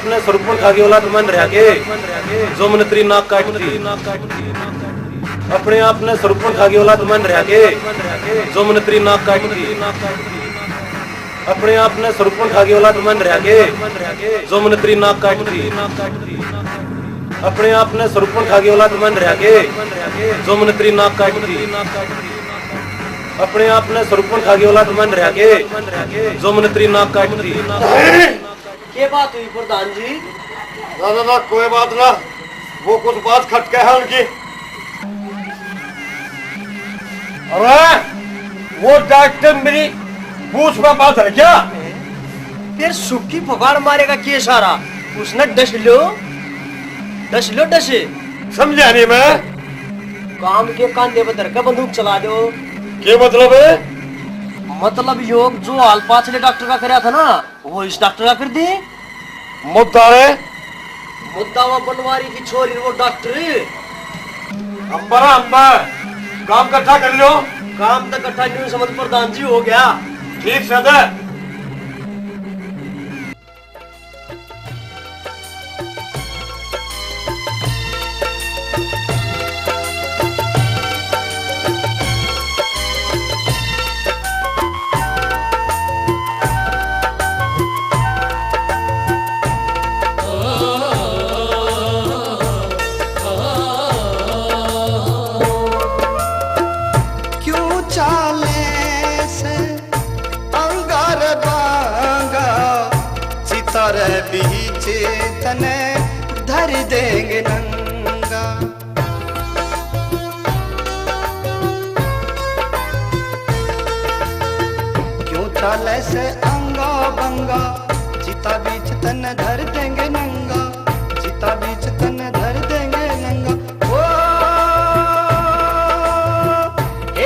आपने सरपण खागी औलाद मन रहा के जो मन तेरी नाक काटती। अपने आप ने सरपण खागी औलाद मन रहा के जो मन तेरी नाक काटती। अपने आप ने सरपण खागी औलाद मन रहा के जो मन तेरी नाक काटती। अपने आप ने सरपण खागी औलाद मन रहा के जो मन तेरी नाक काटती। अपने आप ने सरपण खागी औलाद मन रहा के जो मन तेरी नाक काटती। क्या बात हुई प्रधान जी? ना कोई बात ना, वो कुछ बात खटके है उनकी। अरे वो डॉक्टर मेरी पूछ में बात है क्या? फिर सुखी फगाड़ मारेगा के सारा उसने डस लो डसे। समझा नहीं मैं। काम के कांधे पर धरकर बंदूक चला दो। क्या मतलब है? मतलब योग जो हाल पाछले डॉक्टर का कराया था ना वो इस डॉक्टर का कर दी। मुद्दा है मुद्दा वो बनवारी की छोरी वो डॉक्टर। अम्बा काम इकट्ठा कर लो। काम तो इकट्ठा नहीं समझ प्रधान जी हो गया। ठीक से बीच तने धर देंगे नंगा। क्यों चाले से अंगा बंगा चिता बीच तने धर देंगे नंगा। चिता बीच तने धर देंगे नंगा। ओ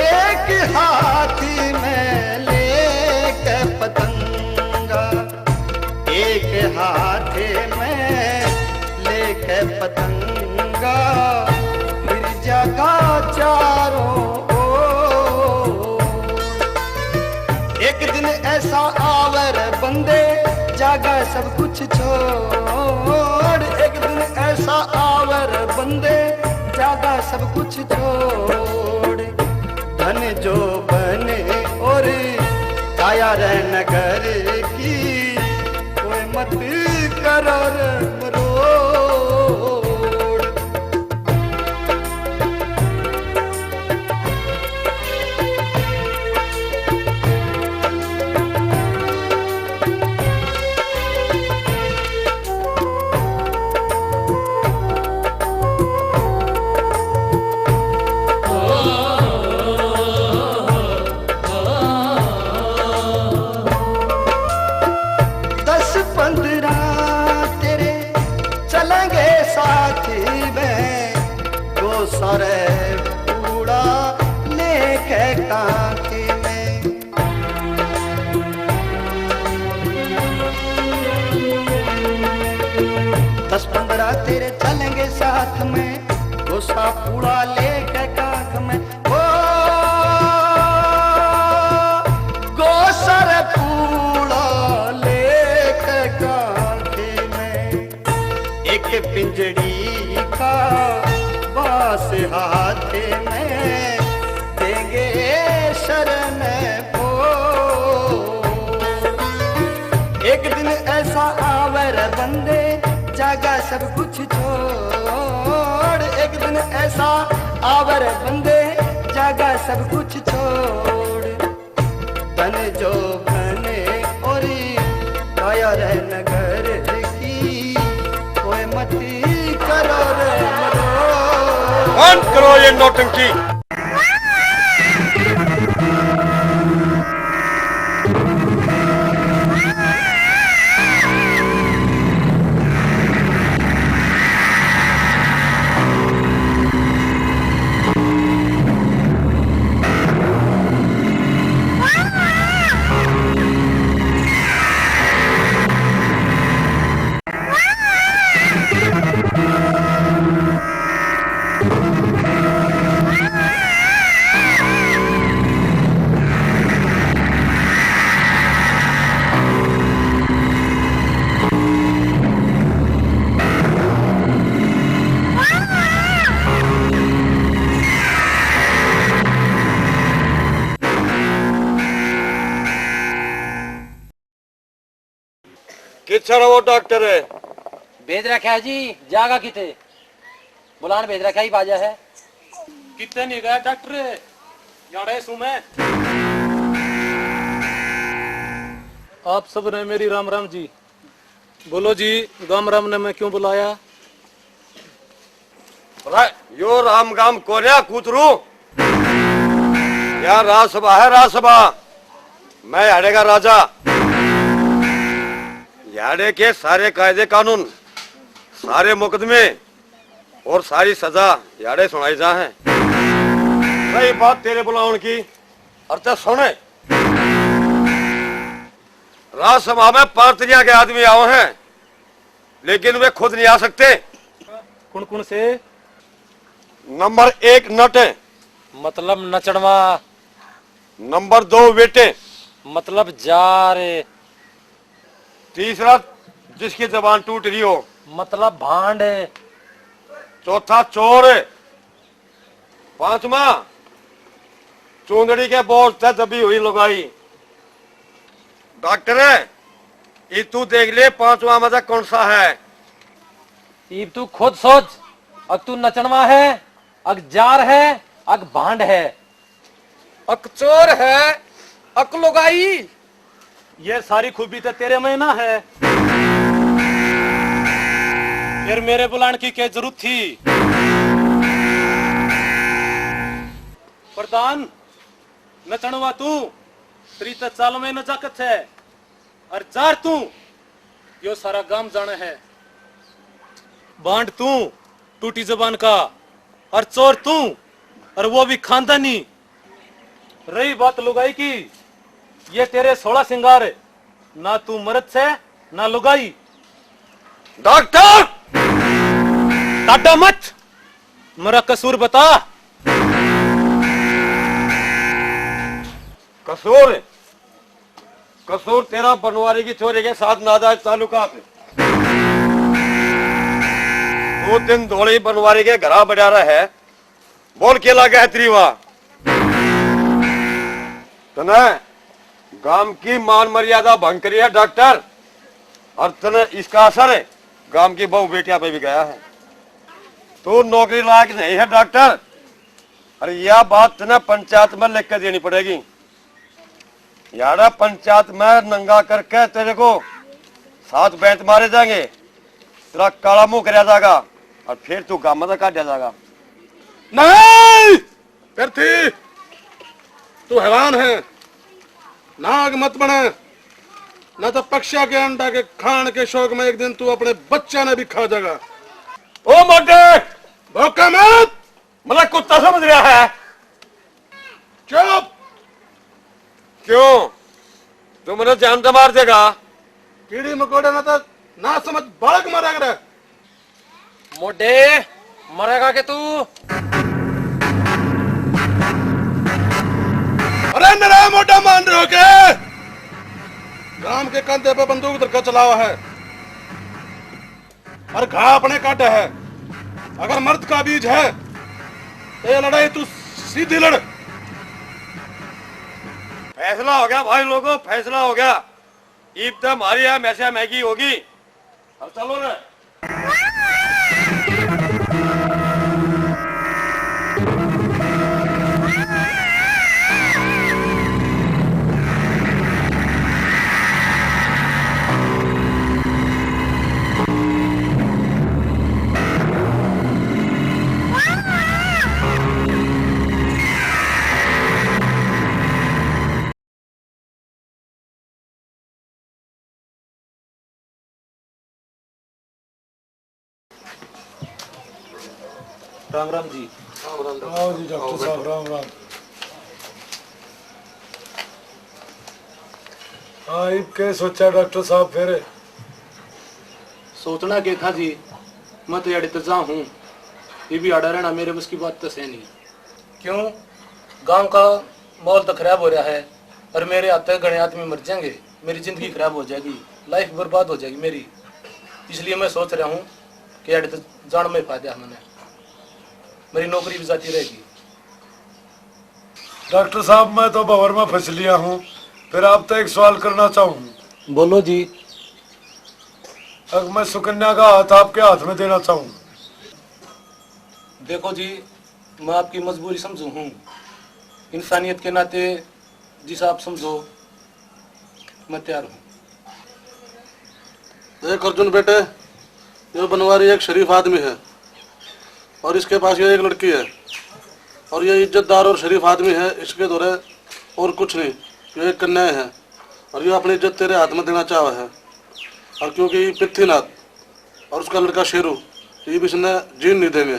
एक हाथी में लेके पतंगा। एक हाथे में लेके पतंगा फिर जगा चारों ओर। एक दिन ऐसा आवर बंदे जागा सब कुछ छोड़। एक दिन ऐसा आवर बंदे जागा सब कुछ छोड़। धन जो बने और काया रह नगर की मत करो रे मरोड़। सारे पूरा लेके टांके में 10-15 तेरे चलेंगे साथ में। गोसा पूरा लेके कांख में। ओ गोसर पूरा लेके कांखे में। एक पिंजड़ी का बास हाथे में देंगे शरण को। एक दिन ऐसा आवर बंदे जागा सब कुछ छोड़। एक दिन ऐसा आवर बंदे जागा सब कुछ छोड़। बन जो बने और काया रह नगर की कोई मती करो रे बंद करो ये नौटंकी। सारा वो डॉक्टर है। भेज रखा है जी, जागा किते बुलान भेज रखा ही बाजा है। कितने नहीं गया डॉक्टर यारे सुमे। आप सब ने मेरी राम राम जी। बोलो जी, गाम राम ने मैं क्यों बुलाया? यो राम गाम कोरिया कूतरू, यहाँ राजसभा है, राजसभा। मैं याडे का राजा। याडे के सारे कायदे कानून, सारे मुकदमे और सारी सजा याडे सुनाई जा है। सही बात तेरे बुलावन की। और तो सुने, राजसभा में पार्टियां के आदमी आओ हैं, लेकिन वे खुद नहीं आ सकते। कौन कौन से? नंबर 1 नट, मतलब नचड़वा। नंबर 2 बेटे, मतलब जार। तीसरा जिसकी जबान टूट रही हो, मतलब भांड। चौथा चोर, पांचवा चूंदड़ी के बोझ से दबी हुई लुगाई। डॉक्टर ये तू देख ले, पांचवा मजा कौन सा है? इब तू खुद सोच, अग तू नचनवा है, अग जार है, अग भांड है, अक चोर है, अक लुगाई। ये सारी खूबी तो तेरे में ना है। फिर मेरे बुलाने की क्या जरूरत थी? प्रधान नचनवा तू, तेरी तो चाल में नजाकत है। और जार तू, यो सारा गांव जाना है। बांड तू, टूटी जबान का। और चोर तू, और वो भी खानदानी। रही बात लुगाई की, ये तेरे 16 सिंगार है। ना तू मर्द से ना लुगाई। डॉक्टर टाटा मत, मेरा कसूर बता। कसूर? कसूर तेरा बनवारी की चोरी के साथ नाजायज ताल्लुकात। 2 दिन धोड़ी बनवारी के घरा बढ़ा रहा है। बोल के लगा है त्रिवा तने गांव की मान मर्यादा भंग करी है डॉक्टर। और तने इसका असर है गांव की बहू बेटिया पे भी गया है। तू नौकरी लायक नहीं है डॉक्टर। अरे यह बात तने पंचायत में लिख कर देनी पड़ेगी। यारा पंचायत में नंगा करके तेरे को 7 बैंत मारे जाएंगे, तेरा काला मुंह कराया जाएगा और फिर तू गांव में काटा जाएगा। नहीं फिर थी, तू हैरान है। नाग मत बने, न तो पक्षा के अंडा के खान के शौक में एक दिन तू अपने बच्चा ने भी खा जाएगा। ओ मोटे, भौंका मत, मतलब कुत्ता समझ रहा है। चुप। क्यों? तू मुझे जान तो मार देगा। कीड़ी मकोड़े न तो ना समझ बालक मारा करे। मोटे मरेगा के तू? अरे मेरा मोटा मान रहे हो के? राम के कंधे पे बंदूक धरकर चला हुआ है और घा अपने काटे है। अगर मर्द का बीज है तो ये लड़ाई तू सीधी लड़। फैसला हो गया भाई लोगों, फैसला हो गया। ईद तो हमारी है, मैसे मैगी होगी। अब चलो ना। राम राम जी। आओ जी डॉक्टर साहब, राम राम। हाँ इब के सोचा डॉक्टर साहब फिर? सोचना क्या था जी, मैं तो यार इंतजा हूँ। ये भी आड़ा रहना मेरे बस की बात तो सही नहीं। क्यों? गांव का माहौल तो खराब हो रहा है और मेरे आते घने आदमी मर जाएंगे। मेरी जिंदगी खराब हो जाएगी, लाइफ बर्बाद हो जाएगी मेरी। इसलिए मैं सोच रहा हूँ कि यार जान में फायदा है, मैंने मेरी नौकरी भी जाती रहेगी। डॉक्टर साहब मैं तो भंवर में फंस लिया हूँ, फिर आप तो एक सवाल करना चाहूँ। बोलो जी। अब मैं सुकन्या का हाथ आपके हाथ में देना चाहूँ। देखो जी, मैं आपकी मजबूरी समझू हूँ, इंसानियत के नाते जिस आप समझो मैं तैयार हूँ। देख अर्जुन बेटे, ये बनवारी एक शरीफ आदमी है और इसके पास ये एक लड़की है और ये इज्जतदार और शरीफ आदमी है। इसके दौरे और कुछ नहीं, ये एक कन्या है और ये अपनी इज्जत तेरे हाथ में देना चाहा है। और क्योंकि ये पृथ्वीनाथ और उसका लड़का शेरू ये भी इसने जीन नहीं देंगे।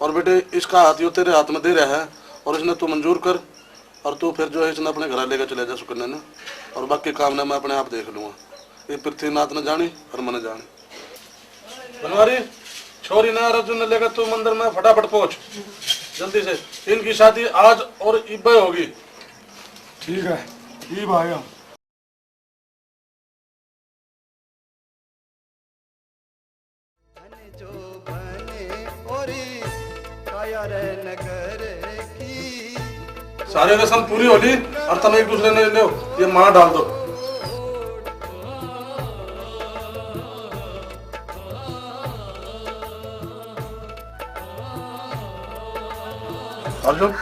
और बेटे इसका हाथ यो तेरे हाथ में दे रहा है और इसने तू मंजूर कर और तू फिर जो है इसने अपने घर लेकर चले जा सुकन्या ने, और बाकी काम ने मैं अपने आप देख लूँगा। ये पृथ्वीनाथ ने जानी और मैंने जानी। बनवारी छोरी ना अर्जुन ने लेकर तू मंदिर में फटाफट पहुंच जल्दी से। इनकी शादी आज और इब्बे होगी। ठीक है, इब आया। जो बने ओरी काया रे नगर की। सारे रस्म पूरी होली और तुम एक दूसरे ने ले ये मां डाल दो। अर्जुन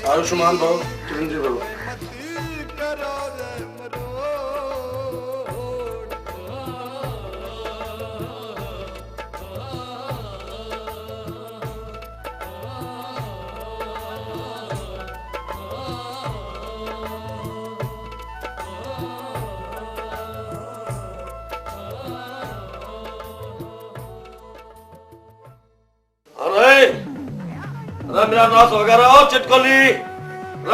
आयुष्मान भव चिरंजीव भव। अरे मेरा नाश हो गया रहा चिटकोली।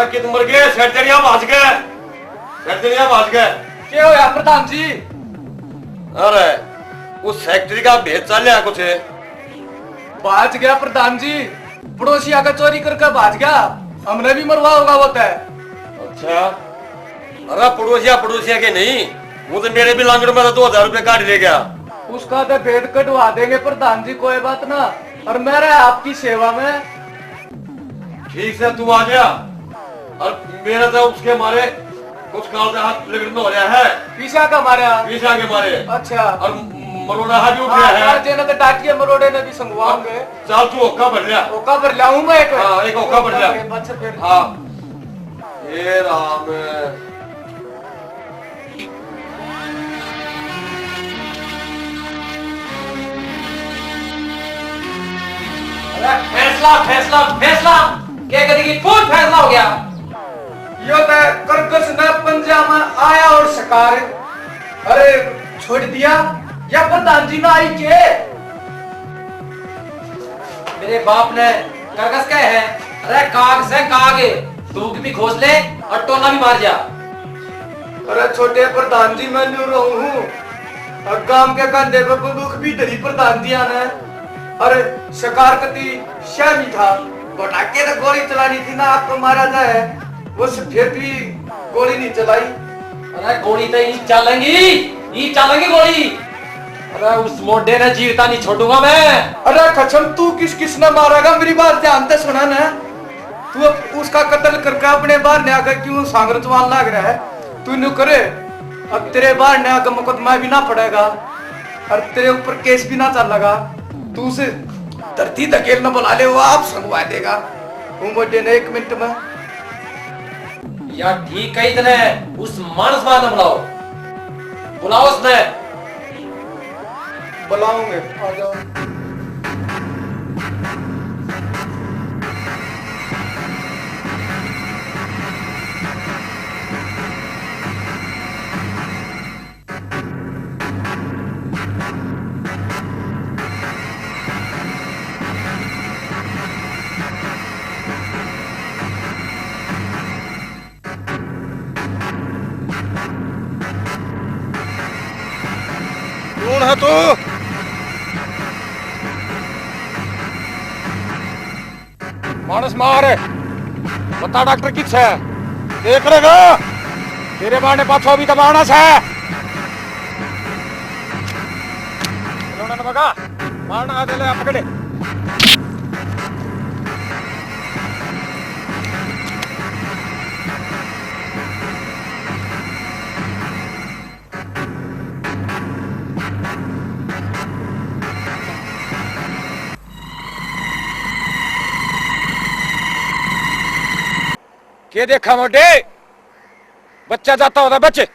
कि तुम मर गए, सेठरिया भाज गए, सेठरिया भाज गए। क्या होया प्रधान जी? अरे उस फैक्ट्री का भेद चल रहा कुछ है। भाज गया प्रधान जी, पड़ोसी आकर चोरी करके भाज गया, हमने भी मरवा होगा होता है। अच्छा, अरे पड़ोसिया के नहीं, वो तो मेरे भी लांगड़ में 2000 रुपए काट ले गया। उसका तो भेद कटवा देंगे प्रधान जी, कोई बात ना। और मेरा आपकी सेवा में। ठीक से तू आ गया और मेरा तो उसके मारे कुछ काल से हाथ लिगड़न हो रहा है। पीछा का मारे? पीछा के मारे। अच्छा। और मरोड़ा भी उठ गया है। जेने तो डाटिए मरोड़े ने भी संगवाओगे। चल तू ओका भर लिया। ओका भर लाऊं मैं एक। हाँ, एक ओका भर लिया। अच्छा फिर। हाँ, ये राम। फैसला क्या करेगी? फुल फैसला हो गया। यो तो कर्कश ने पंजा में आया और शिकार अरे छोड़ दिया या प्रधान जी ने आई के? मेरे बाप ने कर्कश कहे है, अरे काग से कागे तू भी खोज ले और टोना भी मार जा। अरे छोटे प्रधान जी मैं न्यू रहूं हूँ और गांव के कंधे पे बंदूक भी धरी प्रधान जी ने। अरे शिकार कती शामी था, पटाखे तो गोली चलानी थी ना, आपको मारा जाए वो फिर भी गोली नहीं चलाई। अरे गोली तो ही चलेंगी गोली। अरे उस मोटे ने जीवता नहीं छोड़ूंगा मैं। अरे खचम तू किस ने मारेगा? मेरी बात ध्यान से सुना ना। तू अब उसका कत्ल करके अपने बाहर ने आकर क्यों सांगर जवान लग रहा है? तू न्यू करे, अब तेरे बाहर ने आकर मुकदमा भी ना पड़ेगा और तेरे ऊपर केस भी ना चलेगा। तू उसे धरती धकेल न बुला ले, वो आप संगवा देगा। मोटे ने 1 मिनट में या ठीक है। इतने उस मानस मान बुलाओ, बुलाओ उसने। बुलाओगे, आ जाओ। कौन है तू? मानस मार बता डॉक्टर किस है देख लेगा। तेरे मारने पाछो भी तो मानस है। मारना हाथ ले पकड़े। क्या देखा मोटे? बच्चा जाता होता बच्चे।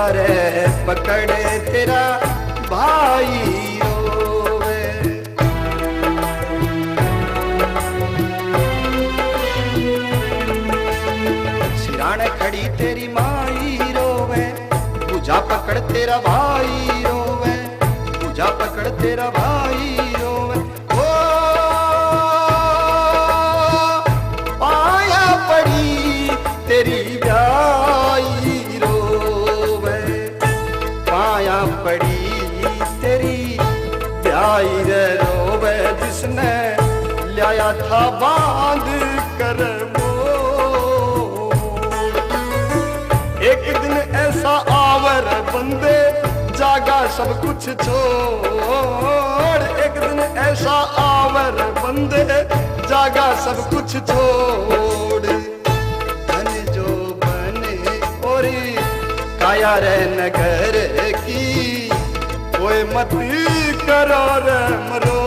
रे पकड़े तेरा भाई रोवे। सिराने खड़ी तेरी माई रोवे, पूजा पकड़ तेरा भाई रोवे, पूजा पकड़ तेरा भाई रोवे। ओ पाया पड़ी तेरी ब्याई रोवे, पाया पड़ी तेरी ब्याई रोवे, जिसने लाया था बांध कर एक दिन ऐसा आवर बंदे जागा सब कुछ छोड़। एक दिन ऐसा आवर बंदे जागा सब कुछ छोड़। धन जो बने और काया रे नगर की, कोई मत करो रे मरो।